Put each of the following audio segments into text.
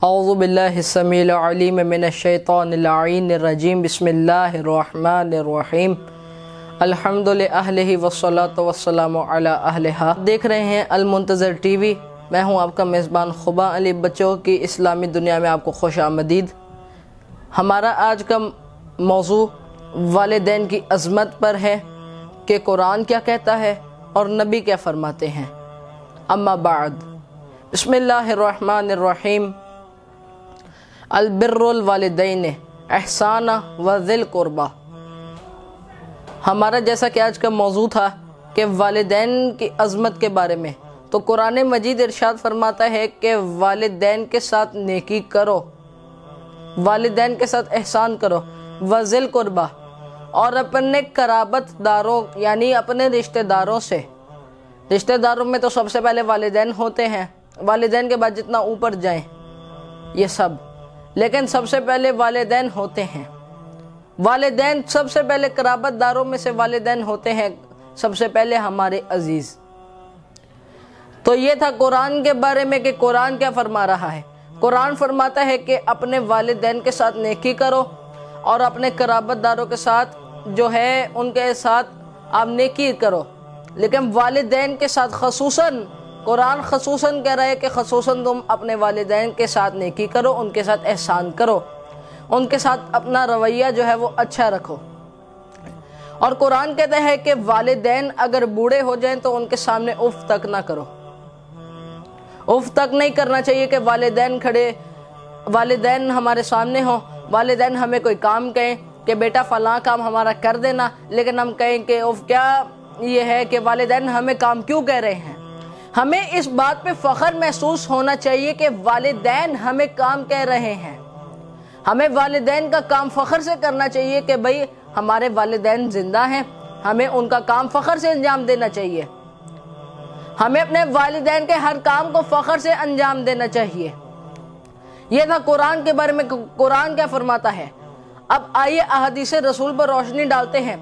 اعوذ باللہ السمیع العلیم من الشیطان اللعین الرجیم بسم اللہ الرحمن الرحیم الحمد للہ والصلاة والسلام علی اہلہا۔ دیکھ رہے ہیں المنتظر ٹی وی، میں ہوں آپ کا میزبان خبا علی۔ بچوں کی اسلامی دنیا میں آپ کو خوش آمدید۔ ہمارا آج کا موضوع والدین کی عظمت پر ہے کہ قرآن کیا کہتا ہے اور نبی کیا فرماتے ہیں۔ اما بعد، بسم اللہ الرحمن الرحیم۔ البر الوالدین احسانہ وذی القربہ۔ ہمارا جیسا کہ آج کا موضوع تھا کہ والدین کی عظمت کے بارے میں، تو قرآن مجید ارشاد فرماتا ہے کہ والدین کے ساتھ نیکی کرو، والدین کے ساتھ احسان کرو، وذی القربہ، اور اپنے قرابت داروں یعنی اپنے رشتہ داروں سے۔ رشتہ داروں میں تو سب سے پہلے والدین ہوتے ہیں، والدین کے بعد جتنا اوپر جائیں یہ سب، لیکن سب سے پہلے والدین ہوتے ہیں۔ والدین سب سے پہلے قرابت داروں میں سے والدین ہوتے ہیں، سب سے پہلے ہمارے عزیز۔ تو یہ تھا قرآن کے بارے میں کہ قرآن کیا فرما رہا ہے۔ قرآن فرماتا ہے کہ اپنے والدین کے ساتھ نیکی کرو اور اپنے قرابت داروں کے ساتھ جو ہے ان کے ساتھ آپ نیکی کرو، لیکن والدین کے ساتھ خصوصاً قرآن خصوصاً کہہ رہا ہے کہ خصوصاً تم اپنے والدین کے ساتھ نیکی کرو، ان کے ساتھ احسان کرو، ان کے ساتھ اپنا رویہ جو ہے وہ اچھا رکھو۔ اور قرآن کہتا ہے کہ والدین اگر بوڑھے ہو جائیں تو ان کے سامنے اف تک نہ کرو۔ اف تک نہیں کرنا چاہیے کہ والدین ہمارے سامنے ہوں، والدین ہمیں کوئی کام کہیں کہ بیٹا فلاں کام ہمارا کر دینا، لیکن ہم کہیں کہ اف کیا یہ ہے کہ والدین ہمیں کام کیوں کہہ رہے ہیں۔ ہمیں اس بات پہ فخر محسوس ہونا چاہیے کہ والدین ہمیں کام کہہ رہے ہیں۔ ہمیں والدین کا کام فخر سے کرنا چاہیے کہ بھئی ہمارے والدین زندہ ہیں، ہمیں ان کا کام فخر سے انجام دینا چاہیے۔ ہمیں اپنے والدین کے ہر کام کو فخر سے انجام دینا چاہیے۔ یہ تھا قرآن کے بارے میں قرآن کیا فرماتا ہے۔ اب آئیے احادیث رسول پر روشنی ڈالتے ہیں۔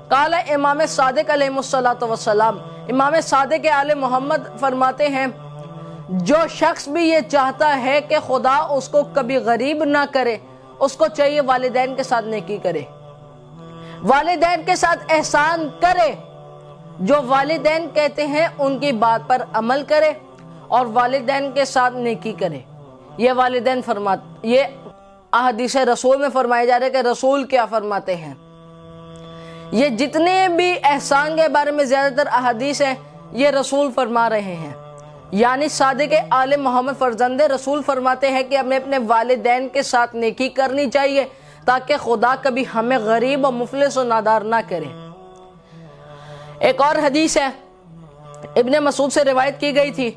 قال امام صادق علیہ السلام، امام صادق آل محمد فرماتے ہیں، جو شخص بھی یہ چاہتا ہے کہ خدا اس کو کبھی غریب نہ کرے، اس کو چاہیے والدین کے ساتھ نیکی کرے، والدین کے ساتھ احسان کرے، جو والدین کہتے ہیں ان کی بات پر عمل کرے اور والدین کے ساتھ نیکی کرے۔ یہ احادیث رسول میں فرمایا جا رہا ہے کہ رسول کیا فرماتے ہیں۔ یہ جتنے بھی احسان کے بارے میں زیادہ تر احادیث ہیں یہ رسول فرما رہے ہیں، یعنی صادق آل محمد فرزند رسول فرماتے ہیں کہ ہمیں اپنے والدین کے ساتھ نیکی کرنی چاہیے تاکہ خدا کبھی ہمیں غریب و مفلس و نادار نہ کرے۔ ایک اور حدیث ہے، ابن مسعود سے روایت کی گئی تھی،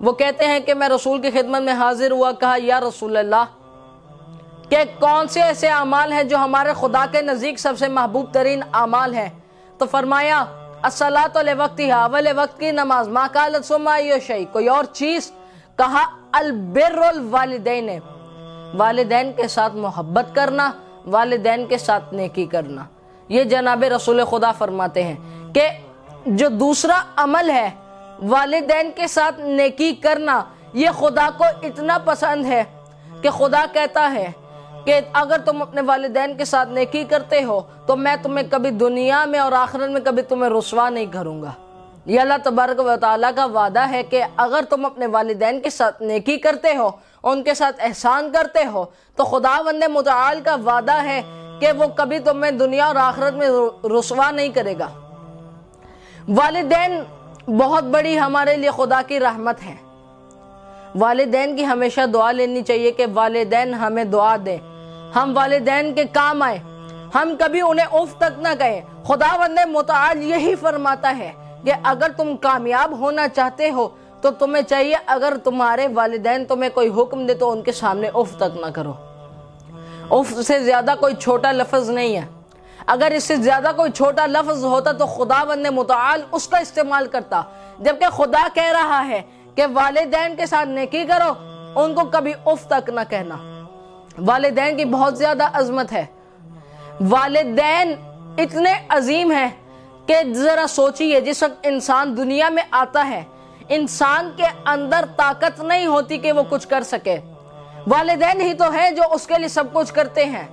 وہ کہتے ہیں کہ میں رسول کی خدمت میں حاضر ہوا، کہا یا رسول اللہ کہ کون سے ایسے اعمال ہیں جو ہمارے خدا کے نزدیک سب سے محبوب ترین اعمال ہیں؟ تو فرمایا الصلاۃ لوقتہا، اول وقت کی نماز، ما قالت ثم ای شیء، کوئی اور چیز؟ کہا البر الوالدین، والدین کے ساتھ محبت کرنا، والدین کے ساتھ نیکی کرنا۔ یہ جناب رسول خدا فرماتے ہیں کہ جو دوسرا عمل ہے والدین کے ساتھ نیکی کرنا، یہ خدا کو اتنا پسند ہے کہ خدا کہتا ہے کہ اگر تم اپنے والدین کے ساتھ نیکی کرتے ہو تو میں تمہیں کبھی دنیا میں اور آخرت میں کبھی تمہیں رسوا نہیں کروں گا۔ یہ اللہ تبارک و تعالیٰ کا وعدہ ہے کہ اگر تم اپنے والدین کے ساتھ نیکی کرتے ہو، ان کے ساتھ احسان کرتے ہو، تو خداوند متعال کا وعدہ ہے کہ وہ کبھی تمہیں دنیا اور آخرت میں رسوا نہیں کرے گا۔ والدین بہت بڑی ہمارے لیے خدا کی رحمت ہے۔ والدین کی ہمیشہ دعا لینی چاہیے کہ والدین ہمیں دعا دیں، ہم والدین کے کام آئیں، ہم کبھی انہیں اف تک نہ کہیں۔ خداوند متعال یہی فرماتا ہے کہ اگر تم کامیاب ہونا چاہتے ہو تو تمہیں چاہیے اگر تمہارے والدین تمہیں کوئی حکم دے تو ان کے سامنے اف تک نہ کرو۔ اف سے زیادہ کوئی چھوٹا لفظ نہیں ہے۔ اگر اس سے زیادہ کوئی چھوٹا لفظ ہوتا تو خداوند متعال اس کا استعمال کرتا، جبکہ خدا کہہ رہا ہے کہ والدین کے ساتھ نیکی کرو، ان کو کبھی اف تک نہ کہنا۔ والدین کی بہت زیادہ عظمت ہے۔ والدین اتنے عظیم ہیں کہ ذرا سوچئے، جس وقت انسان دنیا میں آتا ہے انسان کے اندر طاقت نہیں ہوتی کہ وہ کچھ کر سکے، والدین ہی تو ہیں جو اس کے لیے سب کچھ کرتے ہیں۔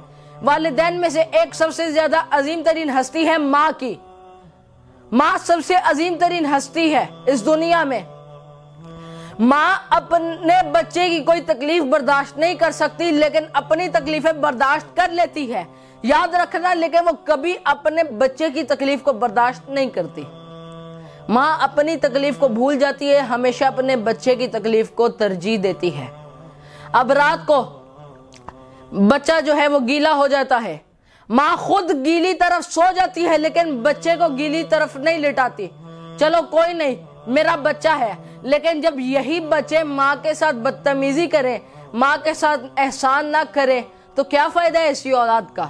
والدین میں سے ایک سب سے زیادہ عظیم ترین ہستی ہے ماں کی۔ ماں سب سے عظیم ترین ہستی ہے اس دنیا میں۔ ماں اپنے بچے کی کوئی تکلیف برداشت نہیں کر سکتی، لیکن اپنی تکلیفیں برداشت کر لیتی ہے۔ یاد رکھنا، لیکن وہ کبھی اپنے بچے کی تکلیف کو برداشت نہیں کرتی۔ ماں اپنی تکلیف کو بھول جاتی ہے، ہمیشہ اپنے بچے کی تکلیف کو ترجیح دیتی ہے۔ اب رات کو بچہ جو ہے وہ گیلا ہو جاتا ہے، ماں خود گیلی طرف سو جاتی ہے لیکن بچے کو گیلی طرف نہیں لٹاتی۔ چلو کوئی نہیں، میرا بچہ ہے۔ لیکن جب یہی بچے ماں کے ساتھ بدتمیزی کریں، ماں کے ساتھ احسان نہ کریں، تو کیا فائدہ ہے ایسی اولاد کا؟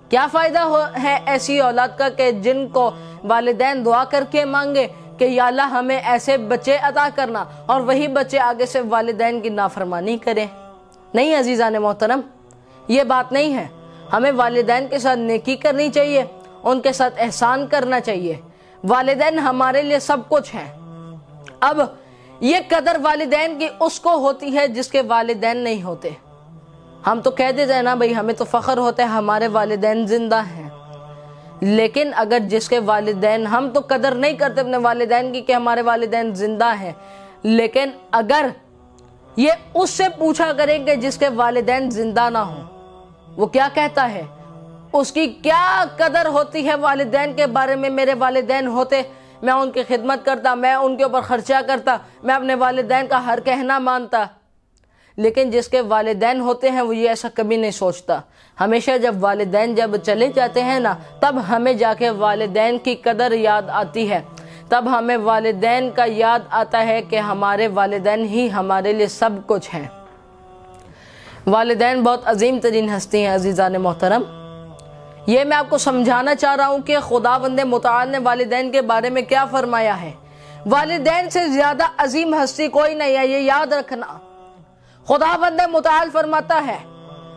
کیا فائدہ ہے ایسی اولاد کا کہ جن کو والدین دعا کر کے مانگے کہ یا اللہ ہمیں ایسے بچے عطا کرنا، اور وہی بچے آگے سے والدین کی نافرمانی کریں؟ نہیں عزیزان محترم، یہ بات نہیں ہے۔ ہمیں والدین کے ساتھ نیکی کرنی چاہیے، ان کے ساتھ احسان کرنا چاہیے۔ والدین ہمارے لیے سب کچھ ہیں۔ اب یہ قدر والدین کی اس کو ہوتی ہے جس کے والدین نہیں ہوتے۔ ہم تو کہہ دیتے ہیں نا بھائی، ہمیں تو فخر ہوتا ہے ہمارے والدین زندہ ہیں، لیکن اگر جس کے والدین، ہم تو قدر نہیں کرتے اپنے والدین کی کہ ہمارے والدین زندہ ہیں، لیکن اگر یہ اس سے پوچھا کریں کہ جس کے والدین زندہ نہ ہوں، وہ کیا کہتا ہے، اس کی کیا قدر ہوتی ہے والدین کے بارے میں؟ میرے والدین ہوتے، میں ان کی خدمت کرتا، میں ان کے اوپر خرچہ کرتا، میں اپنے والدین کا ہر کہنا مانتا۔ لیکن جس کے والدین ہوتے ہیں وہ یہ ایسا کبھی نہیں سوچتا۔ ہمیشہ جب والدین جب چلے جاتے ہیں نا، تب ہمیں جا کے والدین کی قدر یاد آتی ہے، تب ہمیں والدین کا یاد آتا ہے کہ ہمارے والدین ہی ہمارے لیے سب کچھ ہیں۔ والدین بہت عظیم ترین ہستی ہیں عزیزان محترم۔ یہ میں آپ کو سمجھانا چاہ رہا ہوں کہ خداوند متعال نے والدین کے بارے میں کیا فرمایا ہے۔ والدین سے زیادہ عظیم ہستی کوئی نہیں ہے، یہ یاد رکھنا۔ خداوند متعال فرماتا ہے،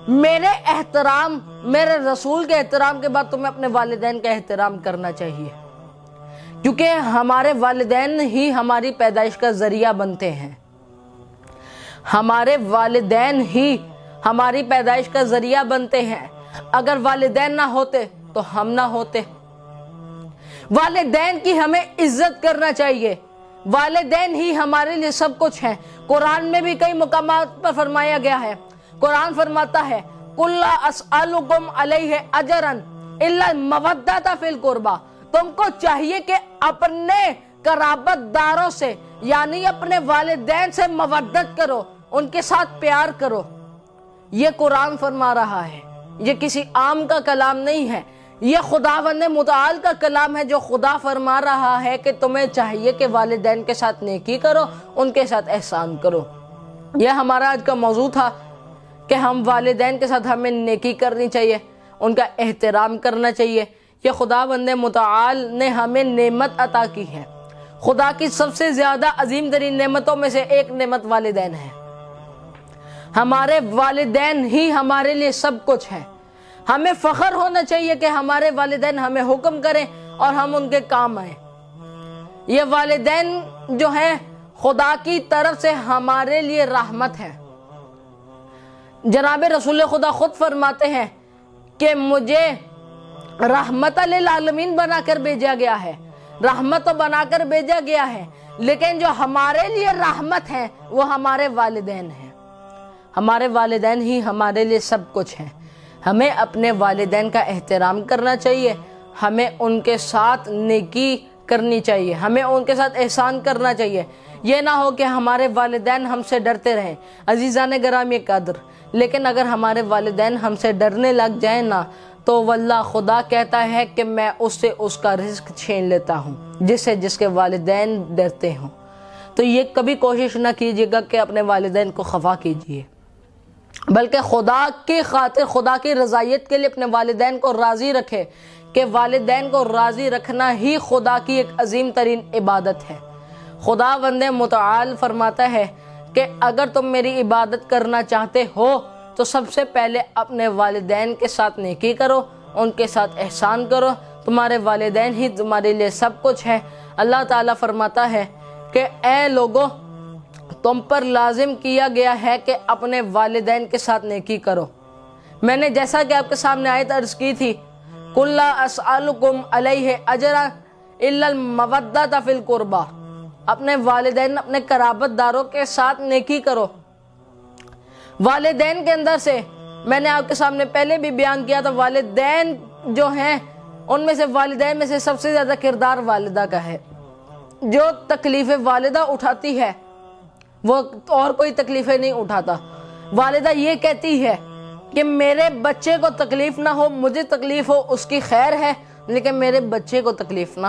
میرے احترام، میرے رسول کے احترام کے بعد تمہیں اپنے والدین کا احترام کرنا چاہیے، کیونکہ ہمارے والدین ہی ہماری پیدائش کا ذریعہ بنتے ہیں۔ ہمارے والدین ہی ہماری پیدائش کا ذریعہ بنتے ہیں۔ اگر والدین نہ ہوتے تو ہم نہ ہوتے۔ والدین کی ہمیں عزت کرنا چاہیے، والدین ہی ہمارے لیے سب کچھ ہیں۔ قرآن میں بھی کئی مقامات پر فرمایا گیا ہے۔ قرآن فرماتا ہے، قُلْ لَا أَسْأَلُكُمْ عَلَيْهِ أَجْرًا إِلَّا الْمَوَدَّةَ فِي الْقُرْبَى۔ تم کو چاہیے کہ اپنے قرابت داروں سے، یعنی اپنے والدین سے مودت کرو، ان کے ساتھ پیار کرو۔ یہ قرآن فرما رہا ہے، یہ کسی عام کا کلام نہیں ہے، یہ خداوند متعال کا کلام ہے، جو خدا فرما رہا ہے کہ تمہیں چاہیے کہ والدین کے ساتھ نیکی کرو، ان کے ساتھ احسان کرو۔ یہ ہمارا آج کا موضوع تھا کہ ہم والدین کے ساتھ ہمیں نیکی کرنی چاہیے، ان کا احترام کرنا چاہیے۔ یہ خداوند متعال نے ہمیں نعمت عطا کی ہے۔ خدا کی سب سے زیادہ عظیم ترین نعمتوں میں سے ایک نعمت والدین ہے۔ ہمارے والدین ہی ہمارے لیے سب کچھ ہیں۔ ہمیں فخر ہونا چاہیے کہ ہمارے والدین ہمیں حکم کریں اور ہم ان کے کام آئیں۔ یہ والدین جو ہیں خدا کی طرف سے ہمارے لیے رحمت ہے۔ جناب رسول خدا خود فرماتے ہیں کہ مجھے رحمت للعالمین بنا کر بھیجا گیا ہے، رحمت تو بنا کر بھیجا گیا ہے، لیکن جو ہمارے لیے رحمت ہے وہ ہمارے والدین ہیں۔ ہمارے والدین ہی ہمارے لیے سب کچھ ہیں۔ ہمیں اپنے والدین کا احترام کرنا چاہیے، ہمیں ان کے ساتھ نیکی کرنی چاہیے، ہمیں ان کے ساتھ احسان کرنا چاہیے۔ یہ نہ ہو کہ ہمارے والدین ہم سے ڈرتے رہیں۔ عزیزان گرامی قدر، لیکن اگر ہمارے والدین ہم سے ڈرنے لگ جائیں نا، تو واللہ خدا کہتا ہے کہ میں اس سے اس کا رزق چھین لیتا ہوں جس کے والدین ڈرتے ہوں۔ تو یہ کبھی کوشش نہ کیجیے گا کہ اپنے والدین کو خفا کیجیے، بلکہ خدا کی خاطر، خدا کی رضایت کے لیے اپنے والدین کو راضی رکھے، کہ والدین کو راضی رکھنا ہی خدا کی ایک عظیم ترین عبادت ہے۔ خداوند متعال فرماتا ہے کہ اگر تم میری عبادت کرنا چاہتے ہو تو سب سے پہلے اپنے والدین کے ساتھ نیکی کرو، ان کے ساتھ احسان کرو، تمہارے والدین ہی تمہارے لیے سب کچھ ہے۔ اللہ تعالیٰ فرماتا ہے کہ اے لوگو، تم پر لازم کیا گیا ہے کہ اپنے والدین کے ساتھ نیکی کرو۔ میں نے جیسا کہ آپ کے سامنے آیت عرض کی تھی، قُلْ لَا أَسْأَلُكُمْ عَلَيْهِ أَجْرًا إِلَّا الْمَوَدَّةَ فِي الْقُرْبَى، اپنے والدین، اپنے قرابت داروں کے ساتھ نیکی کرو۔ والدین کے اندر سے میں نے آپ کے سامنے پہلے بھی بیان کیا تھا، والدین جو ہیں ان میں سے، والدین میں سے سب سے زیادہ کردار والدہ کا ہے۔ جو تکلیف والدہ اٹھاتی ہے وہ اور کوئی تکلیفیں نہیں اٹھاتا۔ والدہ یہ کہتی ہے کہ میرے بچے کو تکلیف نہ ہو، مجھے تکلیف ہو اس کی خیر ہے، لیکن میرے بچے کو تکلیف نہ